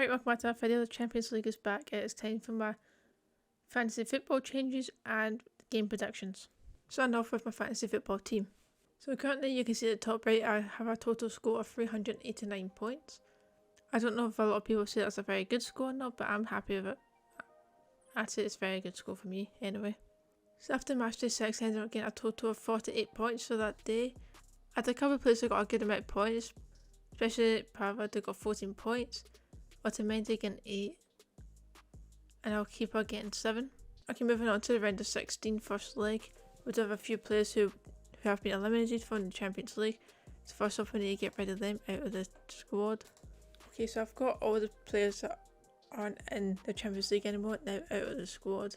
Alright, welcome back to our video. The Champions League is back. It's time for my fantasy football changes and game predictions. Starting off with my fantasy football team. So currently you can see at the top right I have a total score of 389 points. I don't know if a lot of people say that's a very good score or not, but I'm happy with it. I'd say it's a very good score for me anyway. So after match day 6 I ended up getting a total of 48 points for that day. I had a couple of players who got a good amount of points, especially Pavard who got 14 points. Otamendi getting 8 and our keeper getting 7. Okay, moving on to the round of 16 first leg. We do have a few players who have been eliminated from the Champions League. So first off we need to get rid of them out of the squad. Okay, so I've got all the players that aren't in the Champions League anymore now out of the squad.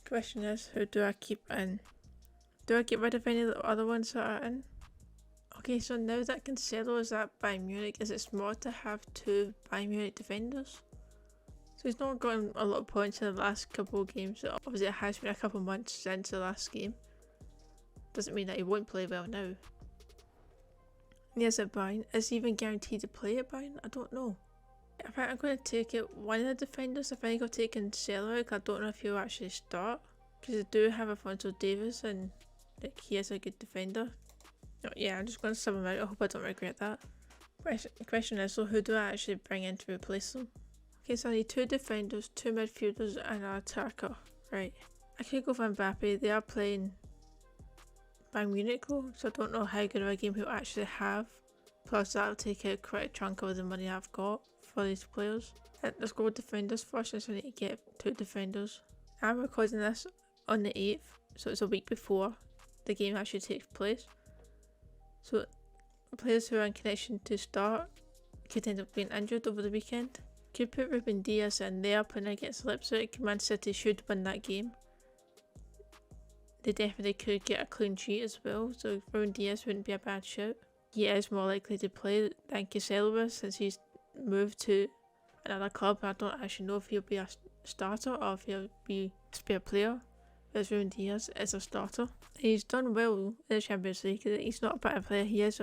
Question is, who do I keep in? Do I get rid of any of the other ones that are in? Okay, so now that Cancelo is at Bayern Munich, is it smart to have two Bayern Munich defenders? So he's not gotten a lot of points in the last couple of games. Obviously it has been a couple of months since the last game. Doesn't mean that he won't play well now. And yes, at Bayern. Is he even guaranteed to play at Bayern? I don't know. I think I'm going to take it one of the defenders. I think I'll take Cancelo out. I don't know if he'll actually start. Because I do have Alphonso Davies and like, he is a good defender. Yeah, I'm just going to sub him out. I hope I don't regret that. Question is, so who do I actually bring in to replace them? Okay, so I need two defenders, two midfielders and an attacker. Right. I could go for Mbappe. They are playing Bayern Munich though, so I don't know how good of a game he'll actually have. Plus that'll take out quite a chunk of the money I've got for these players. Let's go with defenders first, so I need to get two defenders. I'm recording this on the 8th, so it's a week before the game actually takes place. So players who are in connection to start could end up being injured over the weekend. Could put Ruben Dias in there playing against Leipzig. Man City should win that game. They definitely could get a clean sheet as well, so Ruben Dias wouldn't be a bad shout. He is more likely to play than Cancelo is since he's moved to another club. I don't actually know if he'll be a starter or if he'll be a spare player. Whereas Ruben Dias is a starter. He's done well in the Champions League. He's not a bad player. He is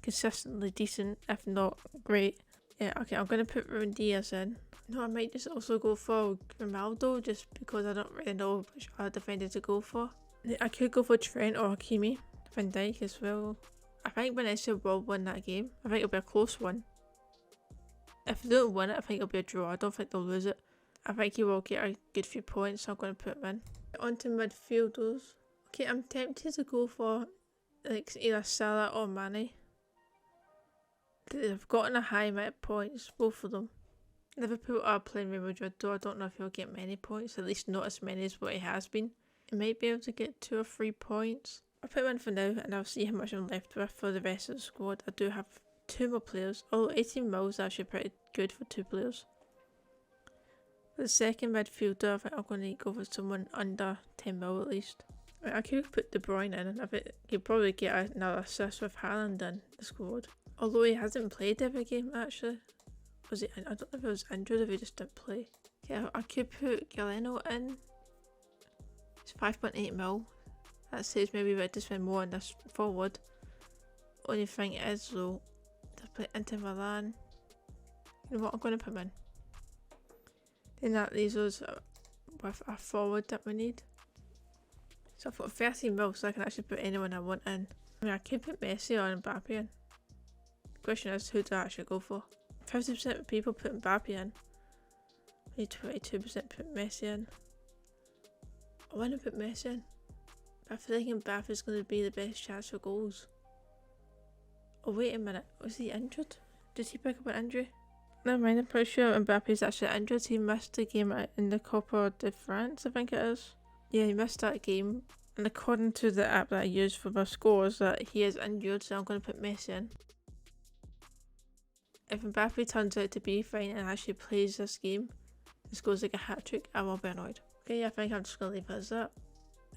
consistently decent, if not great. Yeah, okay, I'm going to put Ruben Dias in. No, I might just also go for Ronaldo just because I don't really know which other defender to go for. I could go for Trent or Hakimi, Van Dijk as well. I think Valencia will win that game. I think it'll be a close one. If they don't win it, I think it'll be a draw. I don't think they'll lose it. I think he will get a good few points, so I'm going to put him in. On to midfielders. Okay, I'm tempted to go for like either Salah or Mane. They've gotten a high amount of points, both of them. Liverpool are playing Real Madrid, though I don't know if he'll get many points, at least not as many as what he has been. He might be able to get 2 or 3 points. I'll put him in for now and I'll see how much I'm left with for the rest of the squad. I do have 2 more players, although 18 mil is actually pretty good for 2 players. For the second midfielder, I think I'm going to go for someone under 10 mil at least. I could put De Bruyne in and I think he'd probably get another assist with Haaland in the squad. Although he hasn't played every game actually. Was he? I don't know if he was injured or if he just didn't play. Yeah, I could put Galeno in. It's 5.8 mil. That saves maybe we had to spend more on this forward. Only thing is though, to play Inter Milan. You know what, I'm going to put him in. Then that leaves us with a forward that we need. So I've got 13 mil, so I can actually put anyone I want in. I mean, I could put Messi or Mbappe in. The question is, who do I actually go for? 50% of people put Mbappe in. Only 22% put Messi in. I want to put Messi in, but I feel like Mbappe is going to be the best chance for goals. Oh wait a minute, was he injured? Did he pick up an injury? Never mind, I'm pretty sure Mbappe is actually injured. He missed the game in the Copa de France, I think it is. Yeah, he missed that game. And according to the app that I use for my scores, that he is injured, so I'm going to put Messi in. If Mbappe turns out to be fine and actually plays this game and scores like a hat-trick, I will be annoyed. Okay, yeah, I think I'm just going to leave it as that.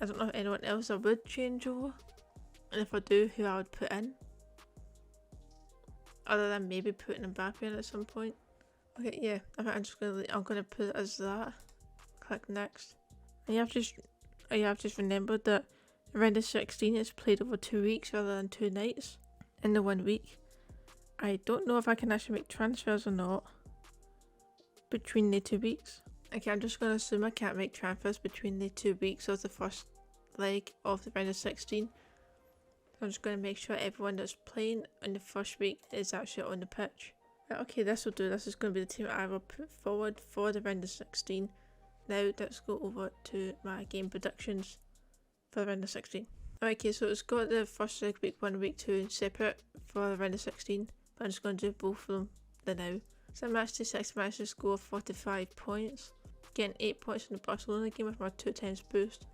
I don't know if anyone else I would change over. And if I do, who I would put in. Other than maybe putting Mbappe in at some point. Okay, yeah, I think I'm gonna put it as that. Click next. And you have just remembered that round of 16 is played over 2 weeks rather than 2 nights in the 1 week. I don't know if I can actually make transfers or not between the 2 weeks. Okay, I'm just going to assume I can't make transfers between the 2 weeks of the first leg of the round of 16. I'm just going to make sure everyone that's playing in the first week is actually on the pitch. Okay, this will do. This is going to be the team I will put forward for the round of 16. Now let's go over to my game predictions for the round of 16. Okay, so it's got the first leg, week 1 and week 2 separate for the round of 16. But I'm just going to do both of them now. So match to 6 managed to score 45 points. Getting 8 points in the Barcelona game with my 2 times boost.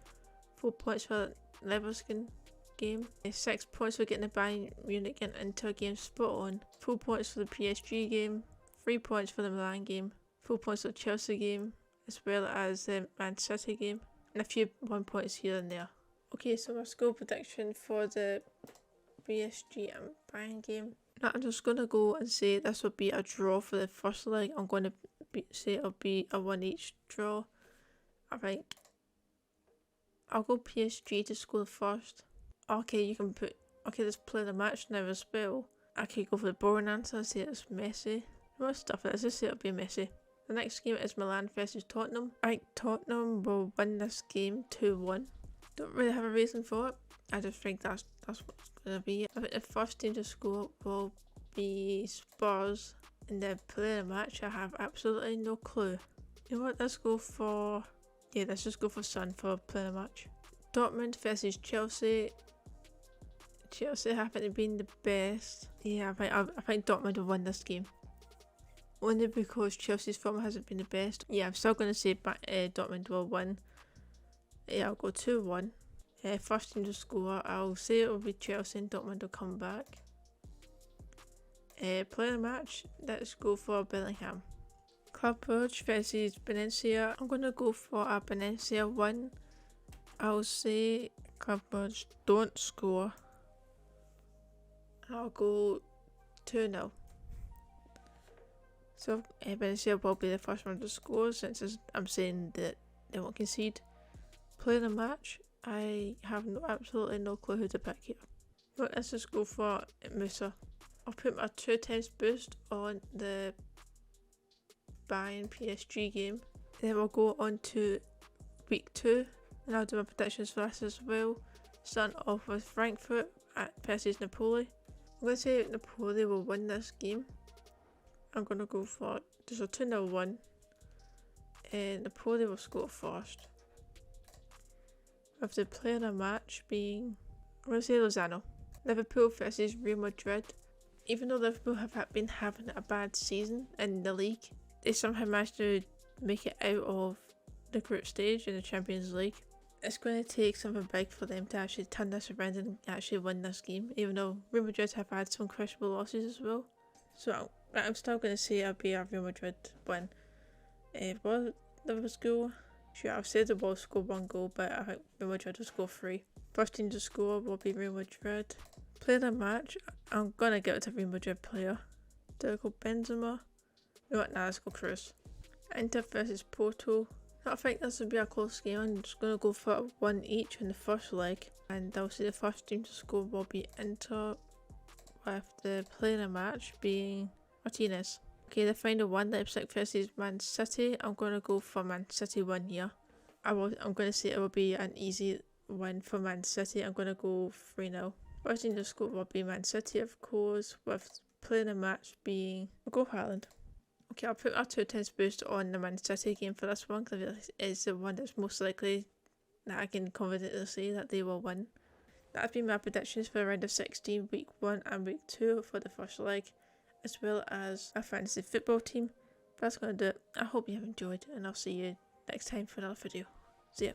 4 points for the Leverkusen game. 6 points for getting the Bayern Munich and Inter game spot on. 4 points for the PSG game. 3 points for the Milan game. 4 points for the Chelsea game, as well as the Man City game. And a few 1 points here and there. Okay, so my score prediction for the PSG and Bayern game. Now I'm just going to go and say this will be a draw for the first leg. I'm going to say it'll be a 1 each draw. I think I'll go PSG to score first. Okay, you can put, okay, let's play the match now as well. I could go for the boring answer, say it's Messi. What stuff it is, just say it'll be Messi. The next game is Milan versus Tottenham. I think Tottenham will win this game 2-1. Don't really have a reason for it. I just think that's what's going to be. I think the first team to score will be Spurs. In the player of the match, I have absolutely no clue. You know what, let's go for, yeah, let's just go for Son for player of the match. Dortmund versus Chelsea. Chelsea haven't been the best. Yeah, I think Dortmund will win this game. Only because Chelsea's form hasn't been the best. Yeah, I'm still going to say Dortmund will win. Yeah, I'll go 2-1. First team to score, I'll say it will be Chelsea and Dortmund will come back. Player of the match, let's go for Bellingham. Club Brugge versus Valencia. I'm going to go for a Valencia 1. I'll say Club Brugge don't score. I'll go 2-0. So Valencia will be the first one to score since I'm saying that they won't concede. Player of the match, I have absolutely no clue who to pick here. But let's just go for Musa. I'll put my 2 times boost on the Bayern PSG game. Then we'll go on to week 2 and I'll do my predictions for this as well. Starting off with Frankfurt versus Napoli. I'm going to say Napoli will win this game. I'm going to go for just a 2-0 win. And Napoli will score first. With the player of the match being, I'm going to say Lozano. Liverpool versus Real Madrid. Even though Liverpool have been having a bad season in the league, they somehow managed to make it out of the group stage in the Champions League. It's going to take something big for them to actually turn this around and actually win this game, even though Real Madrid have had some questionable losses as well. So I'm still going to say it'll be a Real Madrid win. Will Liverpool score? Sure, I've said they will score 1 goal, but I think Real Madrid will score 3. First team to score will be Real Madrid. Player of the match, I'm going to give it to Real Madrid player. Do I go Benzema? No, let's go Cruz. Inter versus Porto. I think this will be a close game. I'm just going to go for 1 each in the first leg. And I'll say the first team to score will be Inter, with the player of the match being Martinez. Okay, the final one, Leipzig versus Man City. I'm going to go for Man City 1 here. I'm going to say it will be an easy win for Man City. I'm going to go 3-0. First team to score will be Man City, of course, with player of the match being, we'll go Haaland. Okay, I'll put our 2 times boost on the Man City game for this one because it's the one that's most likely that I can confidently say that they will win. That has been my predictions for the round of 16, week 1 and week 2 for the first leg, as well as a fantasy football team. That's going to do it. I hope you have enjoyed and I'll see you next time for another video. See ya.